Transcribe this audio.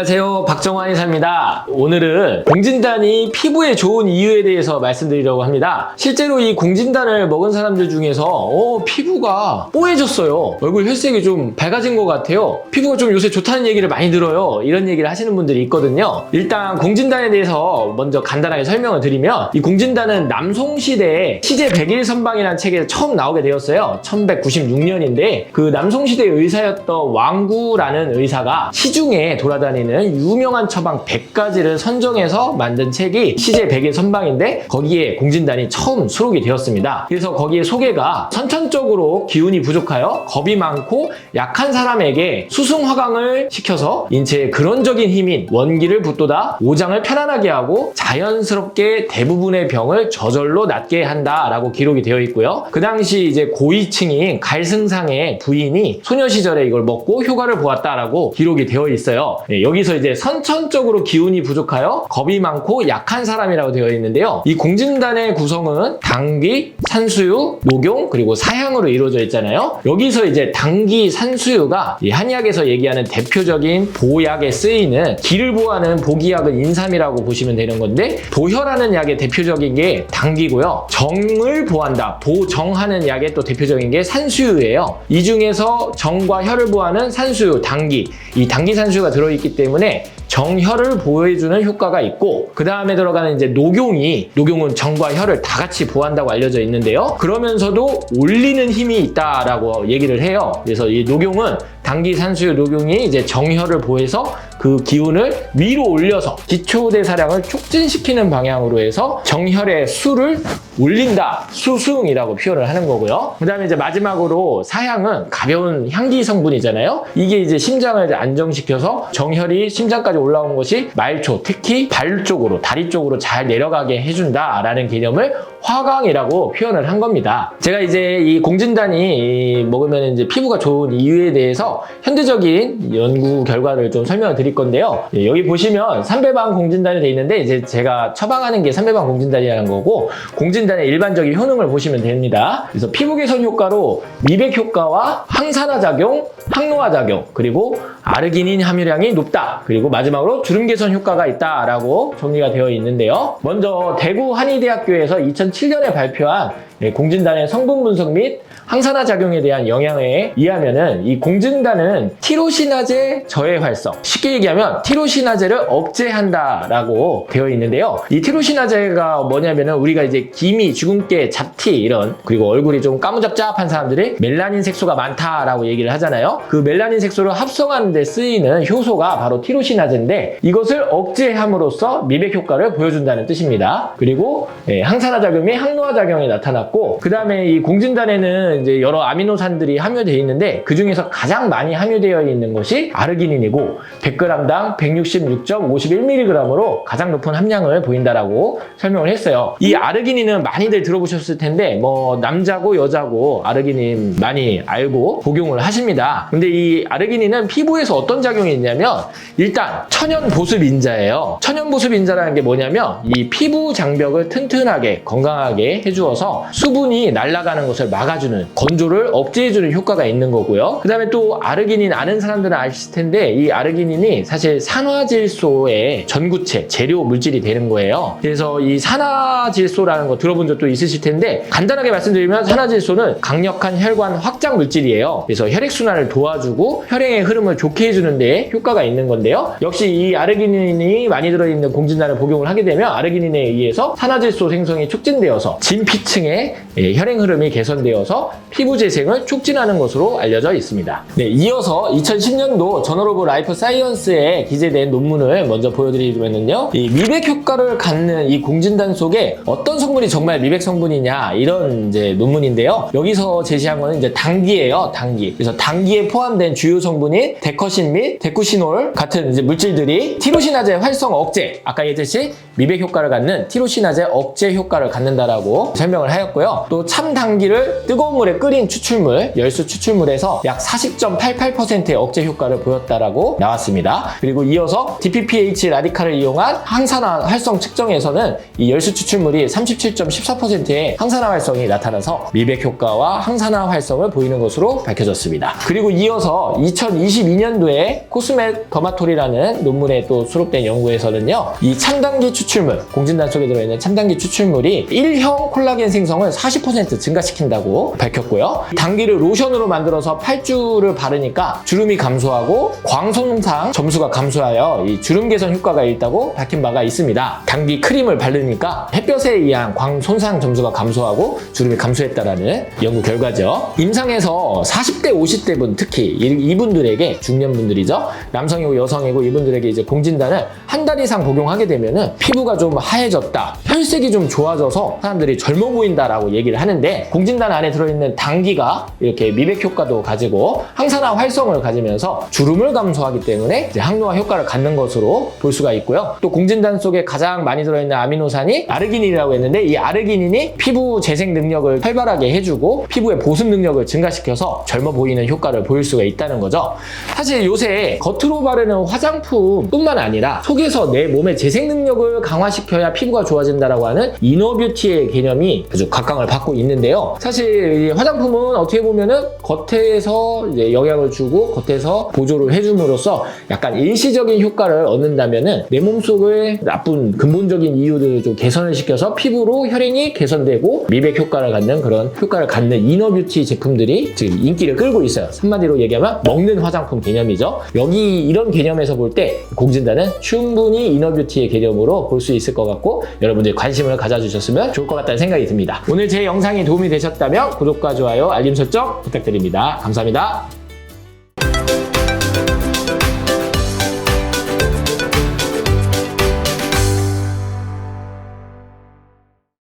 안녕하세요, 박정환 의사입니다. 오늘은 공진단이 피부에 좋은 이유에 대해서 말씀드리려고 합니다. 실제로 이 공진단을 먹은 사람들 중에서 피부가 뽀해졌어요. 얼굴 혈색이 좀 밝아진 것 같아요. 피부가 좀 요새 좋다는 얘기를 많이 들어요. 이런 얘기를 하시는 분들이 있거든요. 일단 공진단에 대해서 먼저 간단하게 설명을 드리면, 이 공진단은 남송시대에 시제 100일 선방이라는 책에 처음 나오게 되었어요. 1196년인데 그 남송시대 의사였던 왕구라는 의사가 시중에 돌아다니는 유명한 처방 100가지를 선정해서 만든 책이 시제 100일 선방인데, 거기에 공진단이 처음 수록이 되었습니다. 그래서 거기에 소개가 선천적으로 기운이 부족하여 겁이 많고 약한 사람에게 수승화강을 시켜서 인체의 근원적인 힘인 원기를 붙돋아 오장을 편안하게 하고 자연스럽게 대부분의 병을 저절로 낫게 한다라고 기록이 되어 있고요. 그 당시 이제 고위층인 갈승상의 부인이 소녀 시절에 이걸 먹고 효과를 보았다라고 기록이 되어 있어요. 여기서 이제 선천적으로 기운이 부족하여 겁이 많고 약한 사람이라고 되어 있는데요. 이 공진단의 구성은 당귀, 산수유, 녹용, 그리고 사향으로 이루어져 있잖아요. 여기서 이제 당귀, 산수유가 이 한의학에서 얘기하는 대표적인 보약에 쓰이는 기를 보하는 보기약은 인삼이라고 보시면 되는 건데, 도혈하는 약의 대표적인 게 당귀고요. 정을 보한다, 보정하는 약의 또 대표적인 게 산수유예요. 이 중에서 정과 혈을 보하는 산수유, 당귀, 이 당귀 산수유가 들어있기 때문에 정혈을 보호해주는 효과가 있고, 그 다음에 들어가는 이제 녹용은 정과 혈을 다 같이 보한다고 알려져 있는데요. 그러면서도 올리는 힘이 있다라고 얘기를 해요. 그래서 이 녹용은 당귀, 산수유, 녹용이 이제 정혈을 보해서 그 기운을 위로 올려서 기초대사량을 촉진시키는 방향으로 해서 정혈의 수를 올린다, 수승이라고 표현을 하는 거고요. 그 다음에 이제 마지막으로 사향은 가벼운 향기 성분이잖아요. 이게 이제 심장을 안정시켜서 정혈이 심장까지 올라온 것이 말초, 특히 발 쪽으로, 다리 쪽으로 잘 내려가게 해준다라는 개념을 화강이라고 표현을 한 겁니다. 제가 이제 이 공진단이 먹으면 이제 피부가 좋은 이유에 대해서 현대적인 연구 결과를 좀 설명을 드릴 건데요. 여기 보시면 삼배방 공진단이 돼 있는데, 이제 제가 처방하는 게 삼배방 공진단이라는 거고, 공진단의 일반적인 효능을 보시면 됩니다. 그래서 피부 개선 효과로 미백 효과와 항산화 작용, 항노화 작용, 그리고 아르기닌 함유량이 높다, 그리고 마지막으로 주름 개선 효과가 있다라고 정리가 되어 있는데요. 먼저 대구 한의대학교에서 2007년에 발표한 공진단의 성분 분석 및 항산화 작용에 대한 영향에 의하면은, 이 공진단은 티로시나제 저해 활성, 쉽게 얘기하면 티로시나제를 억제한다라고 되어 있는데요. 이 티로시나제가 뭐냐면은, 우리가 이제 기미, 주근깨, 잡티 이런, 그리고 얼굴이 좀 까무잡잡한 사람들이 멜라닌 색소가 많다라고 얘기를 하잖아요. 그 멜라닌 색소를 합성하는 데 쓰이는 효소가 바로 티로시나제인데, 이것을 억제함으로써 미백 효과를 보여준다는 뜻입니다. 그리고 항산화 작용 및 항노화 작용이 나타났고, 그 다음에 이 공진단에는 이제 여러 아미노산들이 함유되어 있는데, 그 중에서 가장 많이 함유되어 있는 것이 아르기닌이고 100g당 166.51mg으로 가장 높은 함량을 보인다라고 설명을 했어요. 이 아르기닌은 많이들 들어보셨을 텐데, 뭐 남자고 여자고 아르기닌 많이 알고 복용을 하십니다. 근데 이 아르기닌은 피부에서 어떤 작용이 있냐면, 일단 천연 보습 인자예요. 천연 보습 인자라는 게 뭐냐면, 이 피부 장벽을 튼튼하게 건강하게 해주어서 수분이 날아가는 것을 막아주는, 건조를 억제해주는 효과가 있는 거고요. 그 다음에 또 아르기닌 아는 사람들은 아실 텐데, 이 아르기닌이 사실 산화질소의 전구체, 재료 물질이 되는 거예요. 그래서 이 산화질소라는 거 들어본 적도 있으실 텐데, 간단하게 말씀드리면 산화질소는 강력한 혈관 확장 물질이에요. 그래서 혈액순환을 도와주고 혈행의 흐름을 좋게 해주는 데 효과가 있는 건데요. 역시 이 아르기닌이 많이 들어있는 공진단을 복용을 하게 되면 아르기닌에 의해서 산화질소 생성이 촉진되어서 진피층의 혈행 흐름이 개선되어서 피부 재생을 촉진하는 것으로 알려져 있습니다. 이어서 2010년도 저널 오브 라이프 사이언스에 기재된 논문을 먼저 보여드리면요, 이 미백 효과를 갖는 이 공진단 속에 어떤 성분이 정말 미백 성분이냐, 이런 이제 논문인데요. 여기서 제시한 거는 이제 당귀예요, 당귀. 그래서 당귀에 포함된 주요 성분인 데커신 및 데쿠시놀 같은 이제 물질들이 티로시나제 활성 억제, 아까 얘기했듯이 미백 효과를 갖는 티로시나제 억제 효과를 갖는다 받는다라고 설명을 하였고요. 또 참당기를 뜨거운 물에 끓인 추출물, 열수 추출물에서 약 40.88%의 억제 효과를 보였다라고 나왔습니다. 그리고 이어서 DPPH 라디칼을 이용한 항산화 활성 측정에서는 이 열수 추출물이 37.14%의 항산화 활성이 나타나서 미백 효과와 항산화 활성을 보이는 것으로 밝혀졌습니다. 그리고 이어서 2022년도에 코스메 더마톨이라는 논문에 또 수록된 연구에서는요, 이 참당기 추출물, 공진단 속에 들어있는 참당기 추출물이 1형 콜라겐 생성을 40% 증가시킨다고 밝혔고요. 당기를 로션으로 만들어서 8주를 바르니까 주름이 감소하고 광손상 점수가 감소하여 이 주름 개선 효과가 있다고 밝힌 바가 있습니다. 당기 크림을 바르니까 햇볕에 의한 광손상 점수가 감소하고 주름이 감소했다라는 연구 결과죠. 임상에서 40대, 50대 분, 특히 이분들에게, 중년분들이죠. 남성이고 여성이고 이분들에게 이제 공진단을 한 달 이상 복용하게 되면은 피부가 좀 하얘졌다, 혈색이 좀 좋아져서 사람들이 젊어 보인다라고 얘기를 하는데, 공진단 안에 들어있는 당기가 이렇게 미백 효과도 가지고 항산화 활성을 가지면서 주름을 감소하기 때문에 이제 항노화 효과를 갖는 것으로 볼 수가 있고요. 또 공진단 속에 가장 많이 들어있는 아미노산이 아르기닌이라고 했는데, 이 아르기닌이 피부 재생 능력을 활발하게 해주고 피부의 보습 능력을 증가시켜서 젊어 보이는 효과를 보일 수가 있다는 거죠. 사실 요새 겉으로 바르는 화장품뿐만 아니라 속에서 내 몸의 재생 능력을 강화시켜야 피부가 좋아진다라고 하는 이너뷰티의 개념이 아주 각광을 받고 있는데요. 사실 이 화장품은 어떻게 보면은 겉에서 이제 영향을 주고 겉에서 보조를 해줌으로써 약간 일시적인 효과를 얻는다면은 내 몸속의 나쁜 근본적인 이유들을 좀 개선을 시켜서 피부로 혈행이 개선되고 미백 효과를 갖는 그런 효과를 갖는 이너뷰티 제품들이 지금 인기를 끌고 있어요. 한마디로 얘기하면 먹는 화장품 개념이죠. 여기 이런 개념에서 볼 때 공진단은 충분히 이너뷰티의 개념으로 볼 수 있을 것 같고, 여러분들이 관심을 가져주셨으면 좋을 것 같다는 생각이 듭니다. 오늘 제 영상이 도움이 되셨다면 구독과 좋아요, 알림 설정 부탁드립니다. 감사합니다.